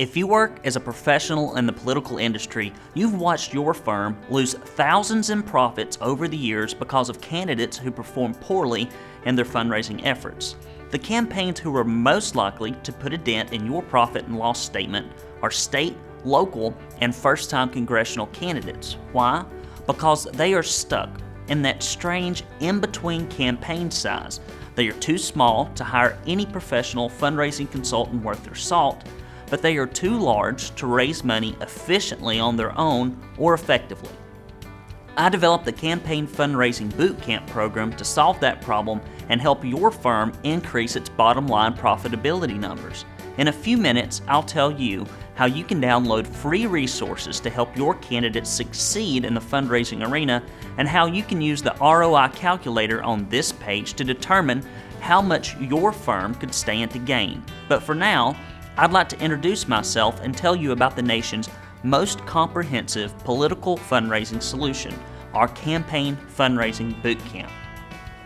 If you work as a professional in the political industry, you've watched your firm lose thousands in profits over the years because of candidates who perform poorly in their fundraising efforts. The campaigns who are most likely to put a dent in your profit and loss statement are state, local, and first-time congressional candidates. Why? Because they are stuck in that strange in-between campaign size. They are too small to hire any professional fundraising consultant worth their salt, but they are too large to raise money efficiently on their own or effectively. I developed the Campaign Fundraising Bootcamp program to solve that problem and help your firm increase its bottom line profitability numbers. In a few minutes, I'll tell you how you can download free resources to help your candidates succeed in the fundraising arena and how you can use the ROI calculator on this page to determine how much your firm could stand to gain. But for now, I'd like to introduce myself and tell you about the nation's most comprehensive political fundraising solution, our Campaign Fundraising Bootcamp.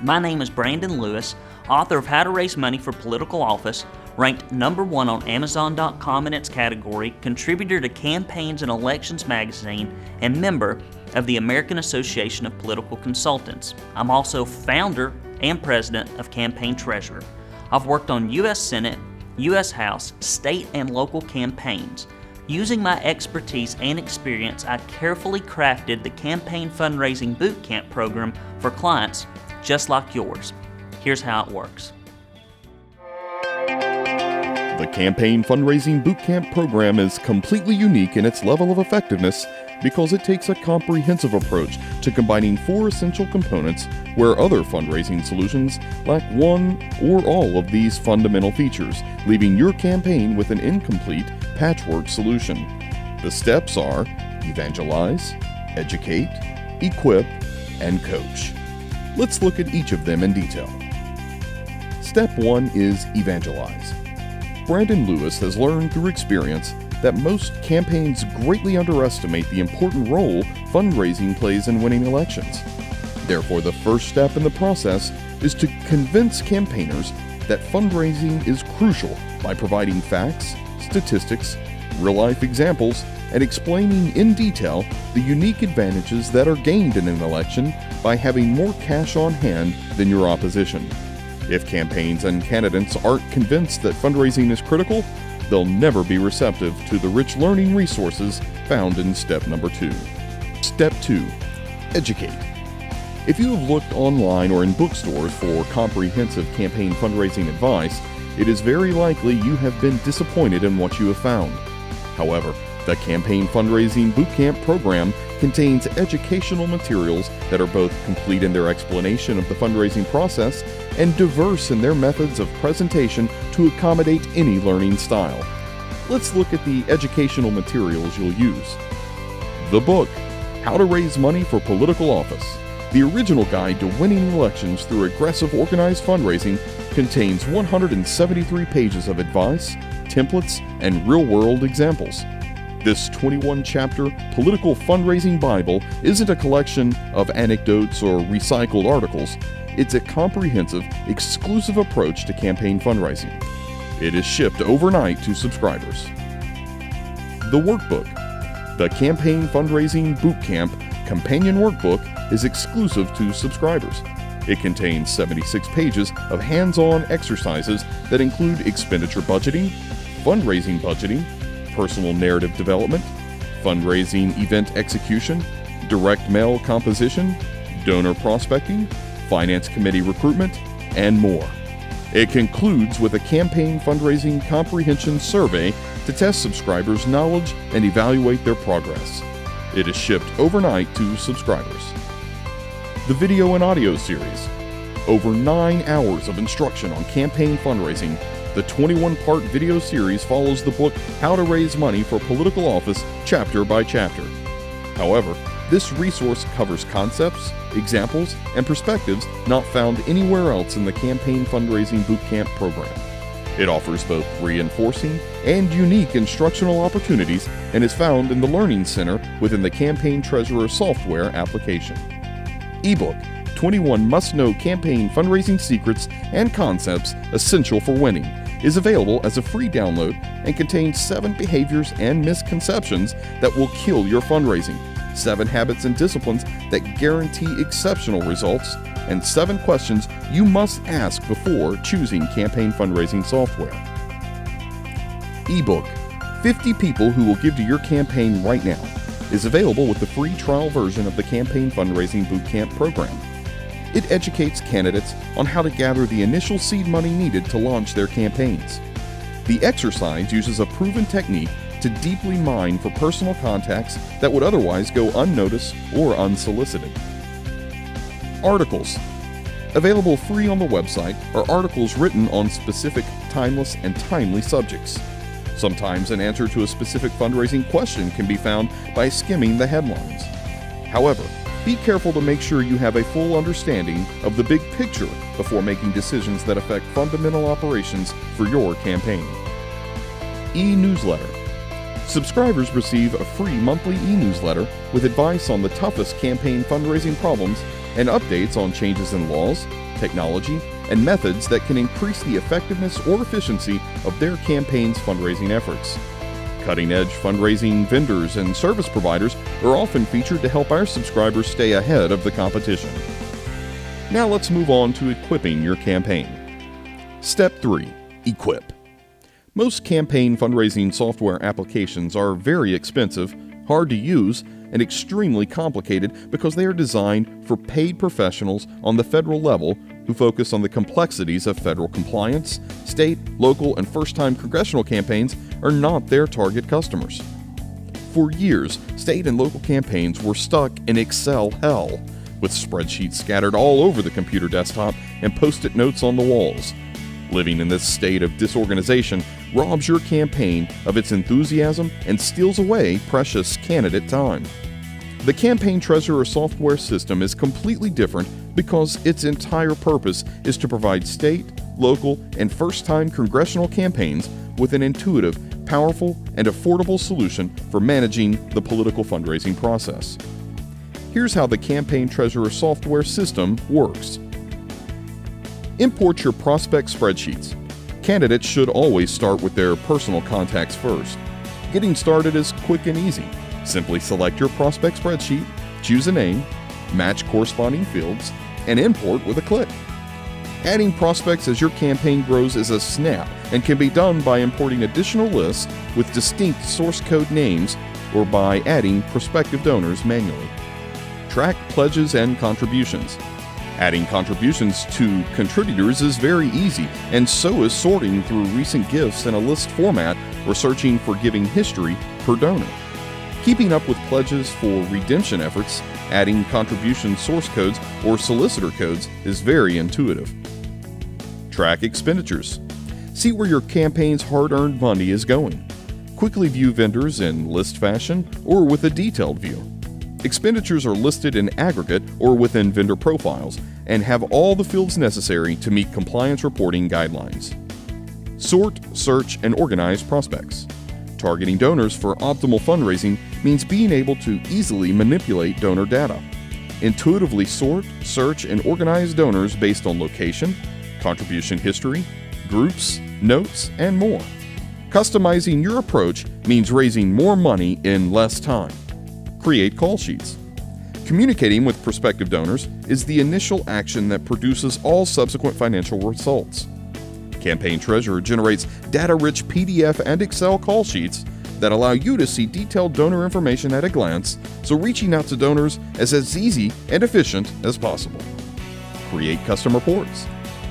My name is Brandon Lewis, author of How to Raise Money for Political Office, ranked #1 on Amazon.com in its category, contributor to Campaigns and Elections magazine, and member of the American Association of Political Consultants. I'm also founder and president of Campaign Treasurer. I've worked on U.S. Senate, U.S. House, state, and local campaigns. Using my expertise and experience, I carefully crafted the Campaign Fundraising Bootcamp program for clients just like yours. Here's how it works. The Campaign Fundraising Bootcamp program is completely unique in its level of effectiveness because it takes a comprehensive approach to combining 4 essential components where other fundraising solutions lack one or all of these fundamental features, leaving your campaign with an incomplete patchwork solution. The steps are evangelize, educate, equip, and coach. Let's look at each of them in detail. Step 1 is evangelize. Brandon Lewis has learned through experience that most campaigns greatly underestimate the important role fundraising plays in winning elections. Therefore, the first step in the process is to convince campaigners that fundraising is crucial by providing facts, statistics, real-life examples, and explaining in detail the unique advantages that are gained in an election by having more cash on hand than your opposition. If campaigns and candidates aren't convinced that fundraising is critical, they'll never be receptive to the rich learning resources found in step number 2. Step 2. Educate. If you have looked online or in bookstores for comprehensive campaign fundraising advice, it is very likely you have been disappointed in what you have found. However, the Campaign Fundraising Bootcamp program contains educational materials that are both complete in their explanation of the fundraising process and diverse in their methods of presentation to accommodate any learning style. Let's look at the educational materials you'll use. The book, How to Raise Money for Political Office, the original guide to winning elections through aggressive organized fundraising, contains 173 pages of advice, templates, and real-world examples. This 21-chapter political fundraising Bible isn't a collection of anecdotes or recycled articles. It's a comprehensive, exclusive approach to campaign fundraising. It is shipped overnight to subscribers. The workbook. The Campaign Fundraising Bootcamp Companion Workbook is exclusive to subscribers. It contains 76 pages of hands-on exercises that include expenditure budgeting, fundraising budgeting, personal narrative development, fundraising event execution, direct mail composition, donor prospecting, finance committee recruitment, and more. It concludes with a campaign fundraising comprehension survey to test subscribers' knowledge and evaluate their progress. It is shipped overnight to subscribers. The video and audio series. Over 9 hours of instruction on campaign fundraising, the 21-part video series follows the book How to Raise Money for Political Office chapter by chapter. However, this resource covers concepts, examples, and perspectives not found anywhere else in the Campaign Fundraising Bootcamp program. It offers both reinforcing and unique instructional opportunities and is found in the Learning Center within the Campaign Treasurer software application. Ebook, 21 must-know campaign fundraising secrets and concepts essential for winning, is available as a free download and contains 7 behaviors and misconceptions that will kill your fundraising, 7 habits and disciplines that guarantee exceptional results, and 7 questions you must ask before choosing campaign fundraising software. Ebook, 50 People Who Will Give to Your Campaign Right Now, is available with the free trial version of the Campaign Fundraising Bootcamp program. It educates candidates on how to gather the initial seed money needed to launch their campaigns. The exercise uses a proven technique to deeply mine for personal contacts that would otherwise go unnoticed or unsolicited. Articles. Available free on the website are articles written on specific, timeless, and timely subjects. Sometimes an answer to a specific fundraising question can be found by skimming the headlines. However, be careful to make sure you have a full understanding of the big picture before making decisions that affect fundamental operations for your campaign. E-newsletter. Subscribers receive a free monthly e-newsletter with advice on the toughest campaign fundraising problems and updates on changes in laws, technology, and methods that can increase the effectiveness or efficiency of their campaign's fundraising efforts. Cutting-edge fundraising vendors and service providers are often featured to help our subscribers stay ahead of the competition. Now let's move on to equipping your campaign. Step 3. Equip. Most campaign fundraising software applications are very expensive, hard to use, and extremely complicated because they are designed for paid professionals on the federal level who focus on the complexities of federal compliance. State, local, and first-time congressional campaigns are not their target customers. For years, state and local campaigns were stuck in Excel hell, with spreadsheets scattered all over the computer desktop and post-it notes on the walls. Living in this state of disorganization robs your campaign of its enthusiasm and steals away precious candidate time. The Campaign Treasurer software system is completely different because its entire purpose is to provide state, local, and first-time congressional campaigns with an intuitive, powerful, and affordable solution for managing the political fundraising process. Here's how the Campaign Treasurer software system works. Import your prospect spreadsheets. Candidates should always start with their personal contacts first. Getting started is quick and easy. Simply select your prospect spreadsheet, choose a name, match corresponding fields, and import with a click. Adding prospects as your campaign grows is a snap and can be done by importing additional lists with distinct source code names or by adding prospective donors manually. Track pledges and contributions. Adding contributions to contributors is very easy, and so is sorting through recent gifts in a list format or searching for giving history per donor. Keeping up with pledges for redemption efforts, adding contribution source codes or solicitor codes is very intuitive. Track expenditures. See where your campaign's hard-earned money is going. Quickly view vendors in list fashion or with a detailed view. Expenditures are listed in aggregate or within vendor profiles and have all the fields necessary to meet compliance reporting guidelines. Sort, search, and organize prospects. Targeting donors for optimal fundraising means being able to easily manipulate donor data. Intuitively sort, search, and organize donors based on location, contribution history, groups, notes, and more. Customizing your approach means raising more money in less time. Create call sheets. Communicating with prospective donors is the initial action that produces all subsequent financial results. Campaign Treasurer generates data-rich PDF and Excel call sheets that allow you to see detailed donor information at a glance, so reaching out to donors is as easy and efficient as possible. Create custom reports.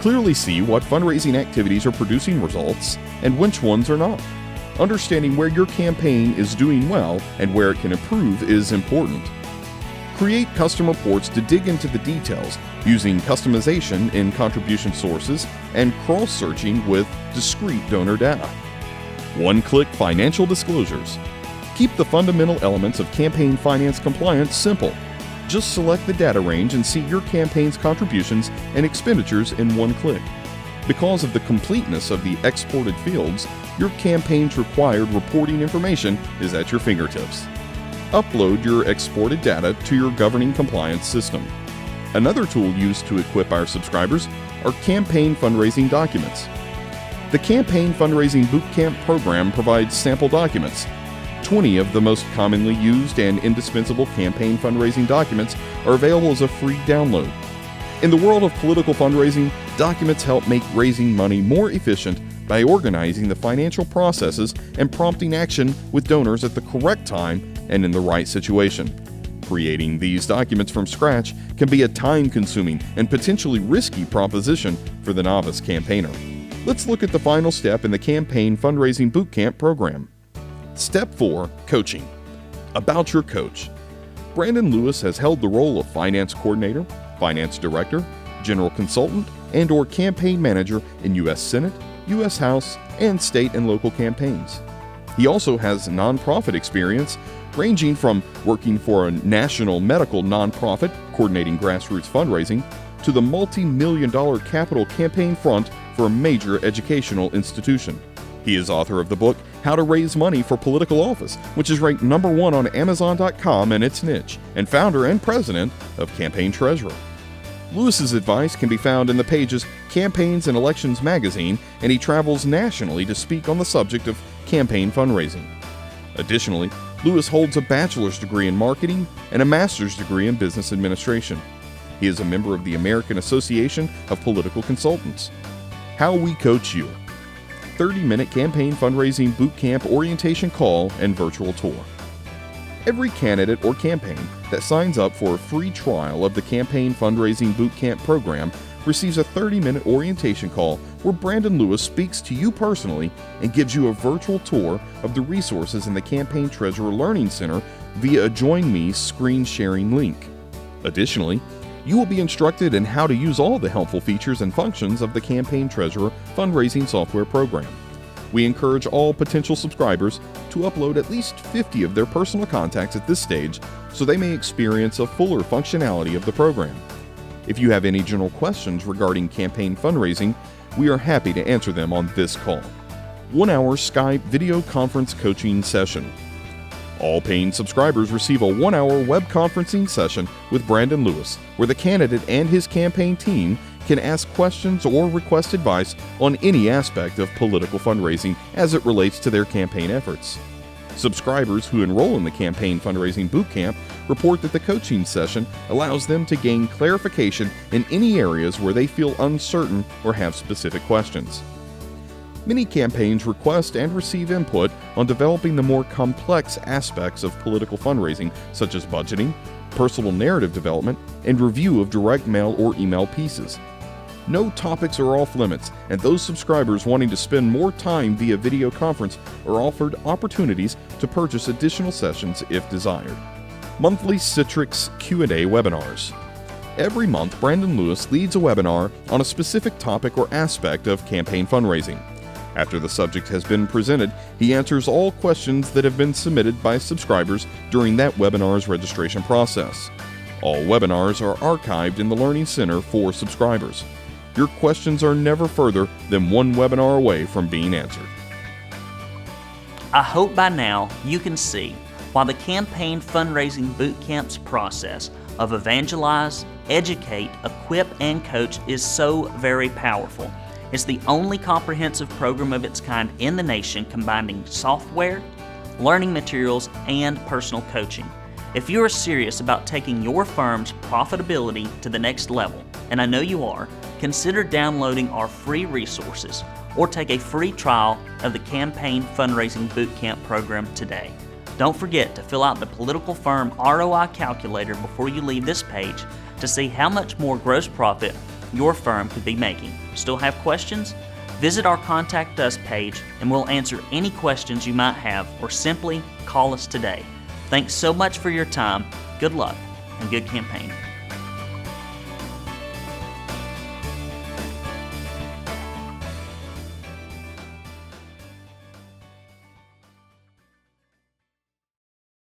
Clearly see what fundraising activities are producing results and which ones are not. Understanding where your campaign is doing well and where it can improve is important. Create custom reports to dig into the details using customization in contribution sources and cross-searching with discrete donor data. One-click financial disclosures. Keep the fundamental elements of campaign finance compliance simple. Just select the data range and see your campaign's contributions and expenditures in one click. Because of the completeness of the exported fields, your campaign's required reporting information is at your fingertips. Upload your exported data to your governing compliance system. Another tool used to equip our subscribers are campaign fundraising documents. The Campaign Fundraising Bootcamp program provides sample documents. 20 of the most commonly used and indispensable campaign fundraising documents are available as a free download. In the world of political fundraising, documents help make raising money more efficient by organizing the financial processes and prompting action with donors at the correct time and in the right situation. Creating these documents from scratch can be a time-consuming and potentially risky proposition for the novice campaigner. Let's look at the final step in the Campaign Fundraising Bootcamp program. Step 4. Coaching. About your coach. Brandon Lewis has held the role of finance coordinator, finance director, general consultant, and/or campaign manager in U.S. Senate, U.S. House, and state and local campaigns. He also has nonprofit experience, ranging from working for a national medical nonprofit coordinating grassroots fundraising to the multi-million-dollar capital campaign front for a major educational institution. He is author of the book, How to Raise Money for Political Office, which is ranked number 1 on Amazon.com in its niche, and founder and president of Campaign Treasurer. Lewis's advice can be found in the pages Campaigns and Elections magazine, and he travels nationally to speak on the subject of campaign fundraising. Additionally, Lewis holds a bachelor's degree in marketing and a master's degree in business administration. He is a member of the American Association of Political Consultants. How we coach you. 30-minute campaign fundraising bootcamp orientation call and virtual tour. Every candidate or campaign that signs up for a free trial of the Campaign Fundraising Bootcamp program receives a 30-minute orientation call where Brandon Lewis speaks to you personally and gives you a virtual tour of the resources in the Campaign Treasurer Learning Center via a Join Me screen sharing link. Additionally, you will be instructed in how to use all the helpful features and functions of the Campaign Treasurer fundraising software program. We encourage all potential subscribers to upload at least 50 of their personal contacts at this stage so they may experience a fuller functionality of the program. If you have any general questions regarding campaign fundraising, we are happy to answer them on this call. 1-hour Skype video conference coaching session. All paying subscribers receive a 1-hour web conferencing session with Brandon Lewis, where the candidate and his campaign team can ask questions or request advice on any aspect of political fundraising as it relates to their campaign efforts. Subscribers who enroll in the Campaign Fundraising Bootcamp report that the coaching session allows them to gain clarification in any areas where they feel uncertain or have specific questions. Many campaigns request and receive input on developing the more complex aspects of political fundraising, such as budgeting, personal narrative development, and review of direct mail or email pieces. No topics are off limits, and those subscribers wanting to spend more time via video conference are offered opportunities to purchase additional sessions if desired. Monthly Citrix Q&A webinars. Every month, Brandon Lewis leads a webinar on a specific topic or aspect of campaign fundraising. After the subject has been presented, he answers all questions that have been submitted by subscribers during that webinar's registration process. All webinars are archived in the Learning Center for subscribers. Your questions are never further than one webinar away from being answered. I hope by now you can see why the Campaign Fundraising Bootcamp's process of evangelize, educate, equip, and coach is so very powerful. It's the only comprehensive program of its kind in the nation combining software, learning materials, and personal coaching. If you are serious about taking your firm's profitability to the next level, and I know you are, consider downloading our free resources or take a free trial of the Campaign Fundraising Bootcamp program today. Don't forget to fill out the Political Firm ROI calculator before you leave this page to see how much more gross profit your firm could be making. Still have questions? Visit our Contact Us page and we'll answer any questions you might have, or simply call us today. Thanks so much for your time. Good luck and good campaign.